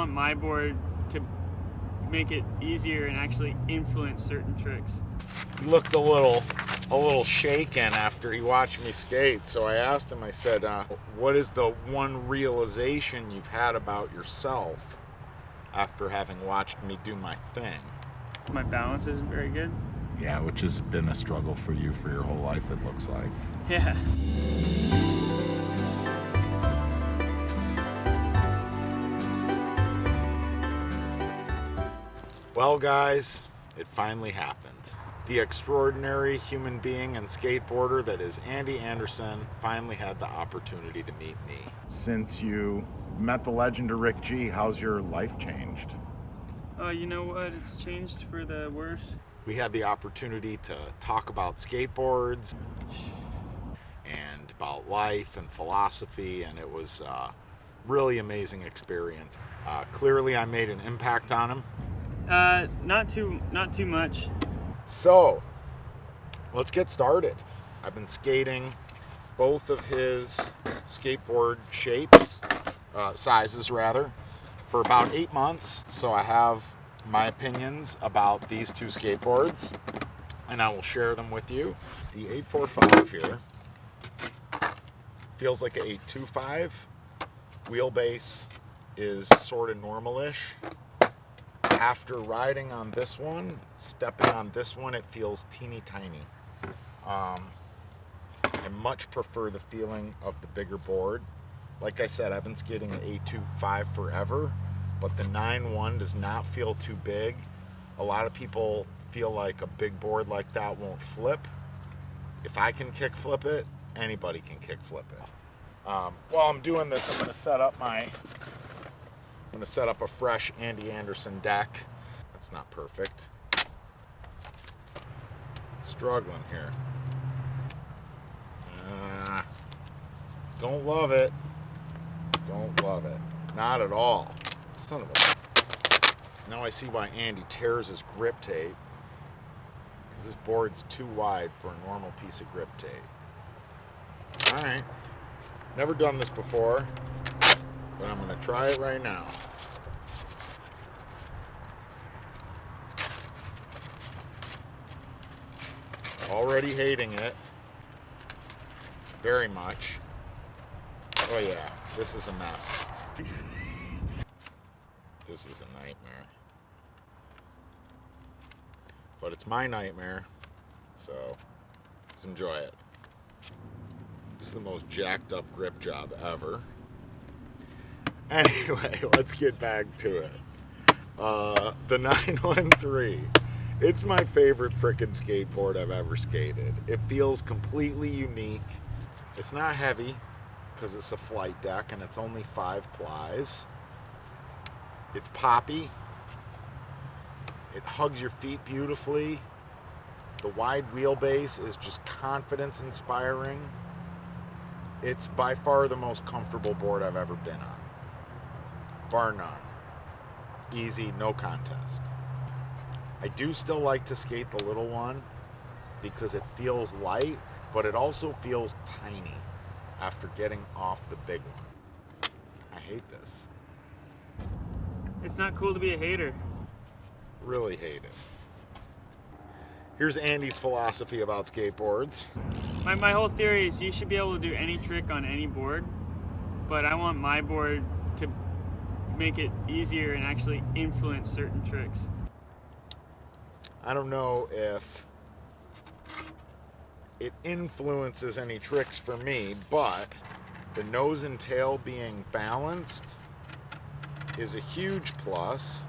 want my board to make it easier and actually influence certain tricks. He looked a little shaken after he watched me skate, so I asked him, I said, what is the one realization you've had about yourself after having watched me do my thing? My balance isn't very good. Yeah, which has been a struggle for you for your whole life, it looks like. Yeah. Well, guys, it finally happened. The extraordinary human being and skateboarder that is Andy Anderson finally had the opportunity to meet me. Since you met the legend of Rick G, how's your life changed? Oh, you know what? It's changed for the worse. We had the opportunity to talk about skateboards and about life and philosophy, and it was a really amazing experience. Clearly, I made an impact on him. Not too much. So, let's get started. I've been skating both of his skateboard shapes, sizes rather, for about 8 months. So I have my opinions about these two skateboards, and I will share them with you. The 845 here feels like an 825. Wheelbase is sort of normal-ish. After riding on this one, stepping on this one, it feels teeny tiny. I much prefer the feeling of the bigger board. Like I said, I've been skating an 825 forever, but the 9.1 does not feel too big. A lot of people feel like a big board like that won't flip. If I can kick flip it, anybody can kick flip it. While I'm doing this, I'm going to set up a fresh Andy Anderson deck. That's not perfect. Struggling here. Don't love it. Don't love it. Not at all. Son of a... Now I see why Andy tears his grip tape. Because this board's too wide for a normal piece of grip tape. Alright. Never done this before, but I'm going to try it right now. Already hating it. Very much. Oh yeah, this is a mess. This is a nightmare. But it's my nightmare, so let's enjoy it. It's the most jacked up grip job ever. Anyway, let's get back to it. The 913. It's my favorite frickin' skateboard I've ever skated. It feels completely unique. It's not heavy because it's a flight deck and it's only 5 plies. It's poppy. It hugs your feet beautifully. The wide wheelbase is just confidence inspiring. It's by far the most comfortable board I've ever been on. Bar none. Easy, no contest. I do still like to skate the little one because it feels light, but it also feels tiny after getting off the big one. I hate this. It's not cool to be a hater. Really hate it. Here's Andy's philosophy about skateboards. My whole theory is you should be able to do any trick on any board, but I want my board to make it easier and actually influence certain tricks. I don't know if it influences any tricks for me, but the nose and tail being balanced is a huge plus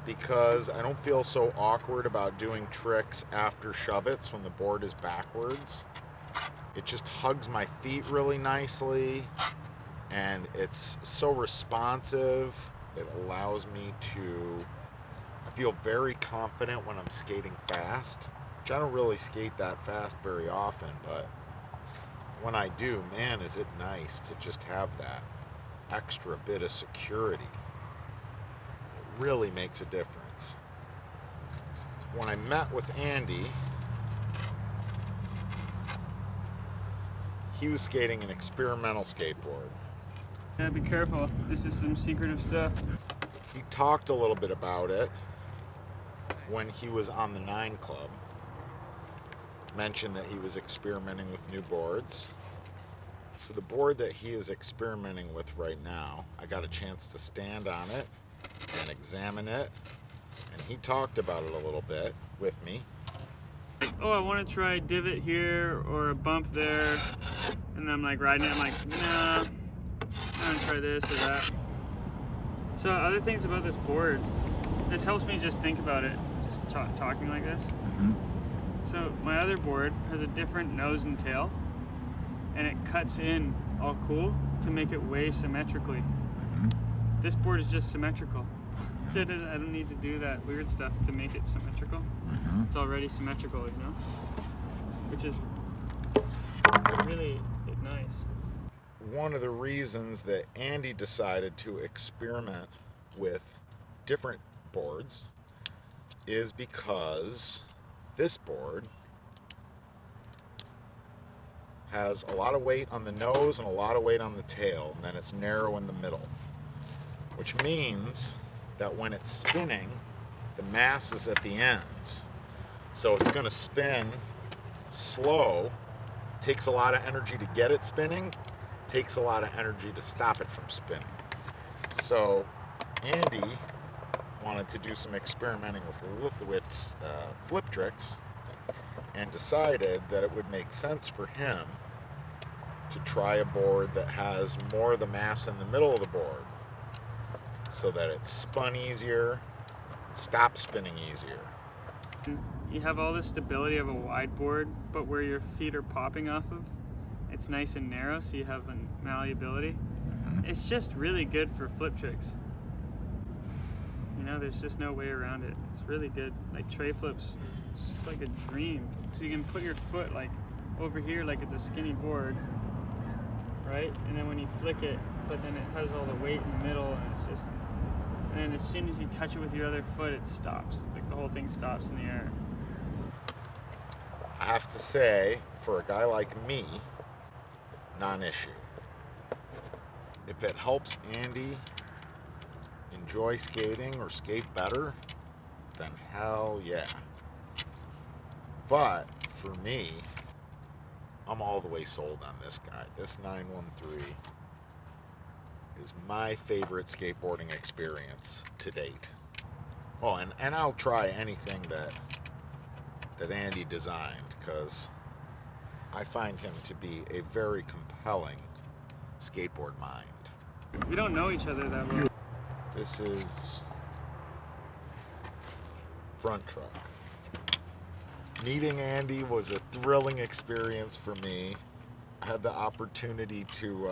because I don't feel so awkward about doing tricks after shove-its when the board is backwards. It just hugs my feet really nicely, and it's so responsive. It allows me to... I feel very confident when I'm skating fast, which I don't really skate that fast very often, but when I do, man, is it nice to just have that extra bit of security. It really makes a difference. When I met with Andy, he was skating an experimental skateboard. Yeah, be careful. This is some secretive stuff. he talked a little bit about it when he was on the 9 Club. Mentioned that he was experimenting with new boards. So the board that he is experimenting with right now, I got a chance to stand on it and examine it, and he talked about it a little bit with me. Oh, I want to try a divot here or a bump there, and I'm like riding it, I'm like, nah, I'm gonna try this or that. So other things about this board, this helps me just think about it, just talking like this. So my other board has a different nose and tail, and it cuts in all cool to make it way symmetrically. This board is just symmetrical. So I don't need to do that weird stuff to make it symmetrical. It's already symmetrical, you know? Which is really nice. One of the reasons that Andy decided to experiment with different boards is because this board has a lot of weight on the nose and a lot of weight on the tail, and then it's narrow in the middle, which means that when it's spinning, the mass is at the ends. So it's going to spin slow, takes a lot of energy to get it spinning, takes a lot of energy to stop it from spinning. So Andy wanted to do some experimenting with flip tricks and decided that it would make sense for him to try a board that has more of the mass in the middle of the board so that it's spun easier, stops spinning easier. You have all the stability of a wide board, but where your feet are popping off of, it's nice and narrow, so you have a malleability. It's just really good for flip tricks. You know, there's just no way around it. It's really good. Like tray flips, it's just like a dream. So you can put your foot like over here like it's a skinny board, right? And then when you flick it, but then it has all the weight in the middle, and it's just, and then as soon as you touch it with your other foot, it stops. Like the whole thing stops in the air. I have to say, for a guy like me, non-issue. If it helps Andy enjoy skating or skate better, then hell yeah. But for me, I'm all the way sold on this guy. This 913 is my favorite skateboarding experience to date. Oh, and I'll try anything that Andy designed, because I find him to be a very compelling skateboard mind. We don't know each other that well. This is Front Truck. Meeting Andy was a thrilling experience for me. I had the opportunity to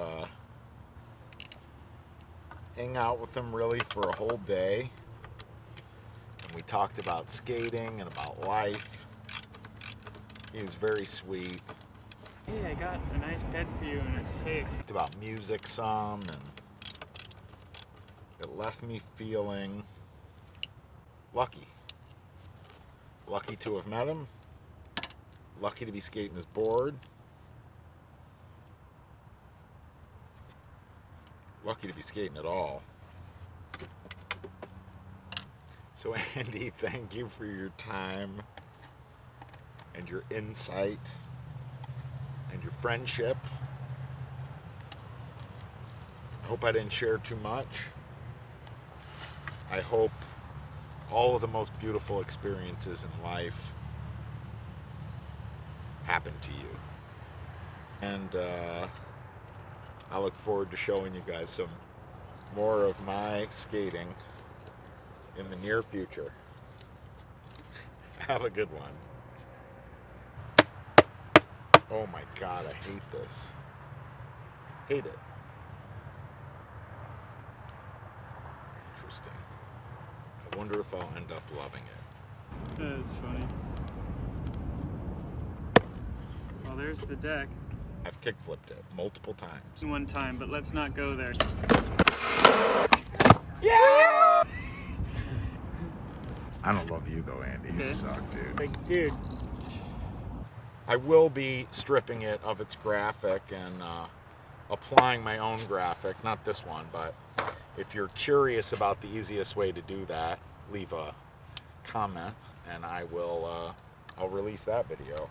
hang out with him really for a whole day. And we talked about skating and about life. He was very sweet. Hey, I got a nice bed for you and it's safe. Talked about music some, and it left me feeling lucky. Lucky to have met him. Lucky to be skating his board. Lucky to be skating at all. So Andy, thank you for your time and your insight and your friendship. I hope I didn't share too much. I hope all of the most beautiful experiences in life happen to you. And I look forward to showing you guys some more of my skating in the near future. Have a good one. Oh my God, I hate this. Hate it. Interesting. I wonder if I'll end up loving it. That's funny. Well, there's the deck. I've kickflipped it multiple times. One time, but let's not go there. Yeah! I don't love you though, Andy. You Okay. suck, dude. Like, dude. I will be stripping it of its graphic and applying my own graphic. Not this one, but If you're curious about the easiest way to do that, leave a comment and I'll release that video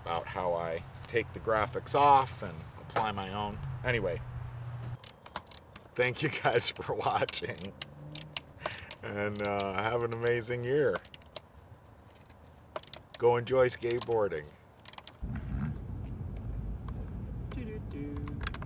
about how I take the graphics off and apply my own. Anyway, thank you guys for watching, and have an amazing year. Go enjoy skateboarding.